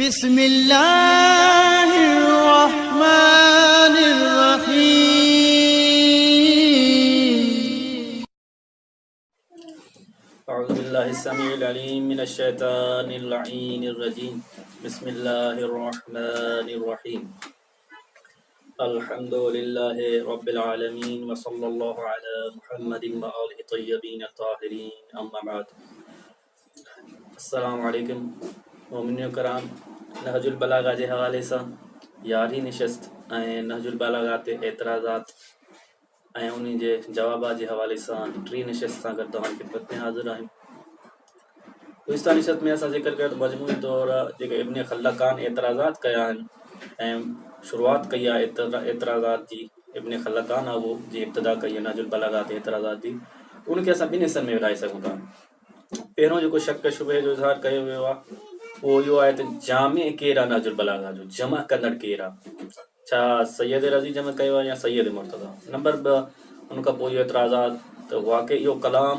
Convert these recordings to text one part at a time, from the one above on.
بسم الله الرحمن الرحيم. أعوذ بالله السميع العليم من الشيطان اللعين الرجيم. بسم الله الرحمن الرحيم. الحمد لله رب العالمين وصلى الله على محمد وآله الطيبين الطاهرين. أما بعد. السلام عليكم मोमिन कराम. नहजुल बलागा जे हवाले सां यारहीं निशस्त ऐं नहजुल बलागा ते एतराज़ात ऐं उन जे जवाब जे हवाले सां टी निशस्त सां गॾु तव्हांजी ख़िदमत में हाज़िर आहियूं. गुज़िश्ता निशस्त में असां ज़िक्र कयो त मजमूई तौरु जेके इब्न खल्लकान एतराज़ात कया आहिनि ऐं शुरूआत कई आहे एतराज़ात जी. इब्न खल्लकान आहे उहो जी इब्तिदा कई आहे नहजुल बलागा ते एतराज़ात जी. उनखे असां ॿिनि हिसनि में विराए सघूं था. पहिरियों जेको शक शुबे जो इज़हार कयो वियो आहे वो इहो आहे त जामे केरु आहे नहजुल बलागा जो जमा कंदड़ केरु आहे. छा सैयद रज़ी जमा कयो आहे या सैयद मुर्तज़ा. नंबर 2 उन खां पोइ इहो एतिराज़ात त वाक़ई इहो कलाम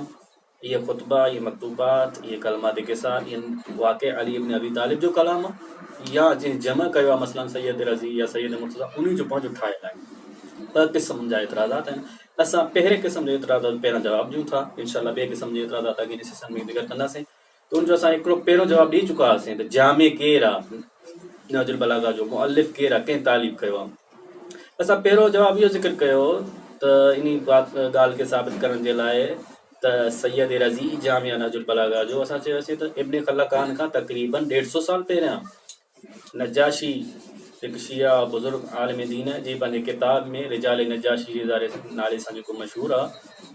इहे ख़ुतबा इहे मकतूबात इहे कलमात किसार इहे वाक़ई अली इब्न अबी तालिब जो कलाम आहे या जंहिं जमा कयो आहे मसलन सैयद रज़ी या सैयद मुर्तज़ा उन जो पंहिंजो ठाहियल आहे. 2 क़िस्म जा एतिराज़ात आहिनि. असां पहिरें क़िस्म जे एतिराज़ात पहिरियां जवाबु ॾियूं था. इनशाअल्लाह ॿिए क़िस्म जे एतिराज़ात अॻे सेशन में ज़िक्र कंदासीं. तो उनजो असां हिकिड़ो पहिरियों जवाबु ॾेई चुका हुआसीं त जामे केरु आहे नहजुल बलागा जो मुअल्लिफ केरु आहे कंहिं तालीब कयो आहे. असां पहिरियों जवाबु इहो ज़िक्र कयो त इन ॻाल्हि खे साबित करण जे लाइ त सैयद रज़ी जामिया नहजुल बलागा जो असां चयोसीं त इब्न खल्लकान खां तक़रीबन 150 साल पहिरियां नजाशी हिकु शिया बुज़ुर्ग आलिम दीन जी पंहिंजे किताब में रिजाल नजाशी जे नाले सां जेको मशहूरु आहे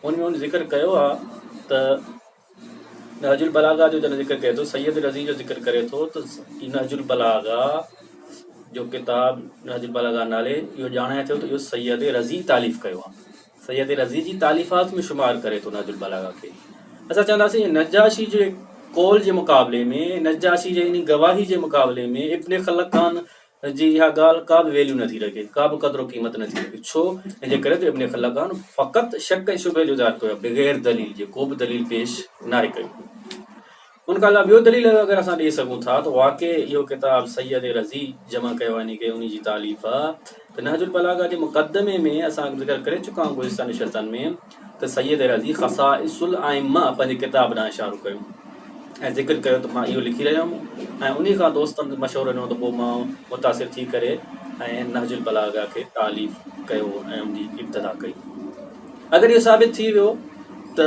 उन में उन ज़िक्र कयो आहे त नहजुल बलागा जो जॾहिं ज़िक्र करे थो सैयद रज़ी जो ज़िक्र करे थो त नहजुल बलागा जो किताब नहजुल बलागा नाले इहो ॼाणाए थो त इहो सैयद रज़ी तालीफ़ कयो आहे. सैयद रज़ी जी तालीफ़ात में शुमार करे थो नहजुल बलागा खे. असां चवंदासीं नजाशी जे कौल जे मुक़ाबले में नजाशी जे इन गवाही जे मुक़ाबले में इब्न खल्लकान जी इहा ॻाल्हि का बि वैल्यू नथी रखे, का बि क़दुरु क़ीमत नथी रखे. छो इन जे करे त इब्न खल्लकान फ़क़ति शक ऐं शुबे जो इज़हार कयो बग़ैर दलील जे, को बि दलील पेश नाहे कयो. उन खां अलावा ॿियो दलील अगरि असां ॾेई सघूं था त वाक़ई इहो किताब सैयद रज़ी जमा कयो आहे इन खे उन जी तालीफ़ आहे त नहजुल बलागा जे मुक़दमे में असां ज़िक्र करे चुका आहियूं गुज़िश्ता निशस्तनि में त सैयद रज़ी ख़साइसुल आइम्मा पंहिंजे किताब ॾांहुं इशारो कयो ऐं ज़िक्र कयो त मां इहो लिखी रहियो हुउमि ऐं उन खां दोस्तनि मशवरो ॾिनो त पोइ मां मुतासिर थी करे ऐं नहजुल बलागा खे तालीफ़ कयो ऐं उनजी इब्तिदा कई. अगरि इहो साबित थी वियो त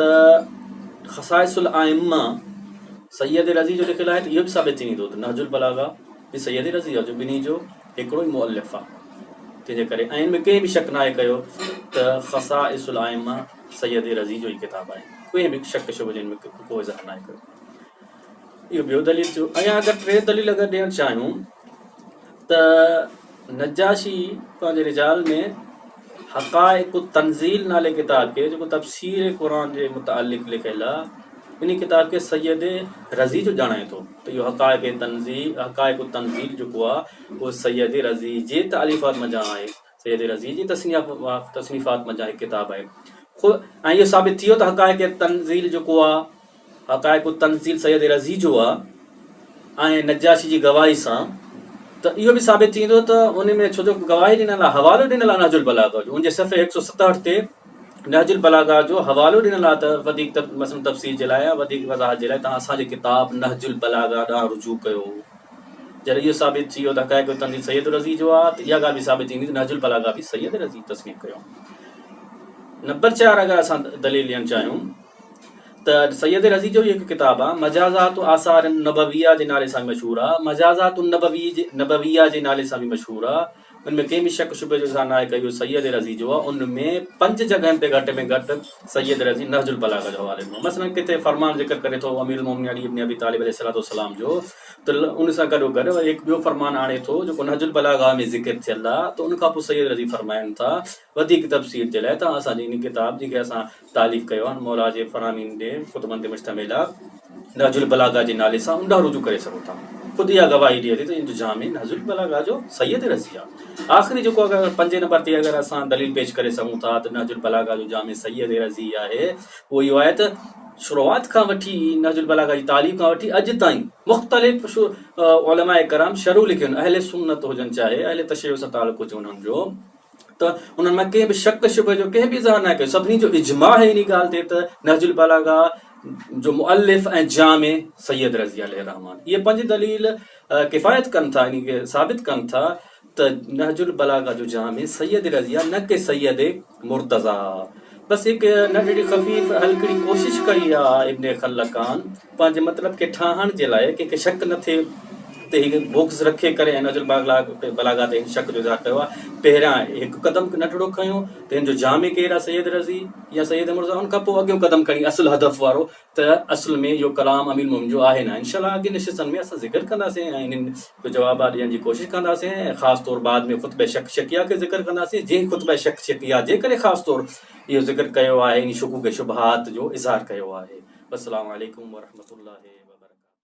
ख़साइसुल आइम्मा सैयद रज़ी जो लिखियलु आहे त इहो बि साबित थी वेंदो त नहजुल बलागा बि सैयद रज़ी आहे जो ॿिन्ही जो हिकिड़ो ई मुअल्लिफ़ आहे. तंहिंजे करे ऐं हिन में कंहिं बि शक नाहे कयो त ख़साइसुल आइम्मा सैयद रज़ी जो ई किताबु आहे. कोई बि शक शुबे जिन में को इज़हार नाहे कयो. इहो ॿियो दलील थियो. ऐं अगरि टे दलील अगरि ॾियणु चाहियूं त नजाशी पंहिंजे रिजाल में हक़ाइक़ तंज़ील नाले किताब खे जेको तफ़सीर क़ुरान जे मुतालिक़ लिखियलु आहे इन किताब खे सैयद रज़ी जो ॼाणाए थो त इहो हक़ाइक़ तंज़ील जेको आहे उहो सैयद रज़ी जे तालीफ़ात मंझां आहे. सैयद रज़ी जी तसनीफ़ात मंझां हिकु किताबु आहे. ऐं इहो साबित थी वियो त हक़ाइक़ तंज़ील जेको आहे हक़ाइक़ तंज़ील सैयद रज़ी जो आहे ऐं नजाशी जी गवाही सां त इहो बि साबित थींदो त उन में छो जो गवाही ॾिनल आहे हवालो ॾिनल आहे नहजुल बलागा जो. उनजे सफ़े 167 ते नहजुल बलागा जो हवालो ॾिनल आहे त वधीक मसलन तफ़सीर जे लाइ वधीक वज़ाहत जे लाइ तव्हां असांजी किताब नहजुल बलागा ॾांहुं रुजू कयो. जॾहिं इहो साबित थी वियो त हक़ाइक़ तंज़ील सैयद रज़ी जो आहे त इहा ॻाल्हि बि साबित थींदी त नहजुल बलागा बि सैयद रज़ी तस्नीफ़ कयो. नंबर 4 अगरि असां दलील ॾियणु चाहियूं त सैयद रज़ी जो हिकु किताबु आहे मजाज़ात आसार नबविया जे नाले सां मशहूरु आहे. मजाज़ात नबविया जे नाले सां बि मशहूरु आहे. उनमें कंहिं बि शक शुबे जो इज़हार नाहे कयो सैयद रज़ी जो आहे. उनमें 5 जॻहियुनि ते घटि में घटि सैयद रज़ी नहजुल बलागा जो हवाले ॾिनो. मसलन किथे फ़रमान ज़िक्र करे थो अमीरुल मोमिनीन अली इब्न अबी तालिब अलैहिस्सलाम जो त उन सां गॾोगॾु हिकु ॿियो फ़रमान आणे थो जेको नहजुल बलागा में ज़िक्र थियल आहे त उन खां पोइ सैयद रज़ी फ़रमाइनि था वधीक तफ़सीर जे लाइ तव्हां असांजी इन किताब जेके असां तालीफ़ कयो आहे मौला जे फ़रामीन जे ख़ुतबनि ते मुश्तमिल आहे नहजुल बलागा जे नाले सां उन ॾांहुं रुजू करे सघो था. ख़ुदि इहा गवाही ॾिए थी त इंतजाम में नहजुल बलागा जो सैयद रज़ी आहे. आख़िरी जेको अगरि 5 नंबर ते अगरि असां दलील पेश करे सघूं था त नहजुल बलागा जो जामे सैयद रज़ी आहे उहो इहो आहे त शुरूआत खां वठी नहजुल बलागा जी तालीम खां वठी अॼु ताईं मुख़्तलिफ़ उलमाए कराम शरूह लिखियूं आहिनि, अहले सुन्नत हुजनि चाहे अहले तशय्युअ सां तालुक़ु हुजे उन्हनि जो, त उन्हनि मां कंहिं बि शक शुबे जो कंहिं बि इज़हार न कयो। सभिनी जो इजमा है इन ॻाल्हि ते त नहजुल बलागा जो मुअल्लिफ ऐं जामे सैयद रज़ी अलैहि रहमान, इहे पंज दलील किफ़ायत कनि था, इन खे साबित कनि था त नहजुल बलागा जो जामे सैयद रज़ी आहे, न कि सैयद मुर्तज़ा। बसि हिकु नंढड़ी ख़फ़ीफ़ हल्कड़ी कोशिशि कई आहे इब्न खल्लकान पंहिंजे मतिलब खे ठाहण जे लाइ, कंहिंखे शक न थिए त हिकु बुक्स रखे करे ऐं नहजुल बलागा ते शक जो इज़हार कयो आहे। पहिरियां हिकु क़दम नंढड़ो खयो त हिन जो जामे केरु आहे, सैयद रज़ी या सैयद मुर्तज़ा, हुन खां पोइ अॻियो क़दम खणी असुल हदफ़ वारो त असुल में इहो कलाम अमीर मोमिन जो आहे न। इंशाअल्लाह अॻे निशिस्तनि में असां ज़िक्र कंदासीं ऐं इन्हनि जो जवाब ॾियण जी कोशिशि कंदासीं ऐं ख़ासि तौर बाद में ख़ुतबे शक शकिया खे ज़िक्र कंदासीं, जंहिं ख़ुतबे शक शकिया जे करे ख़ासि तौर इहो ज़िक्र कयो आहे, इन शुकूक शुबहात जो इज़हार कयो आहे। अस्सलामु अलैकुम वरहमतुल्लाहि।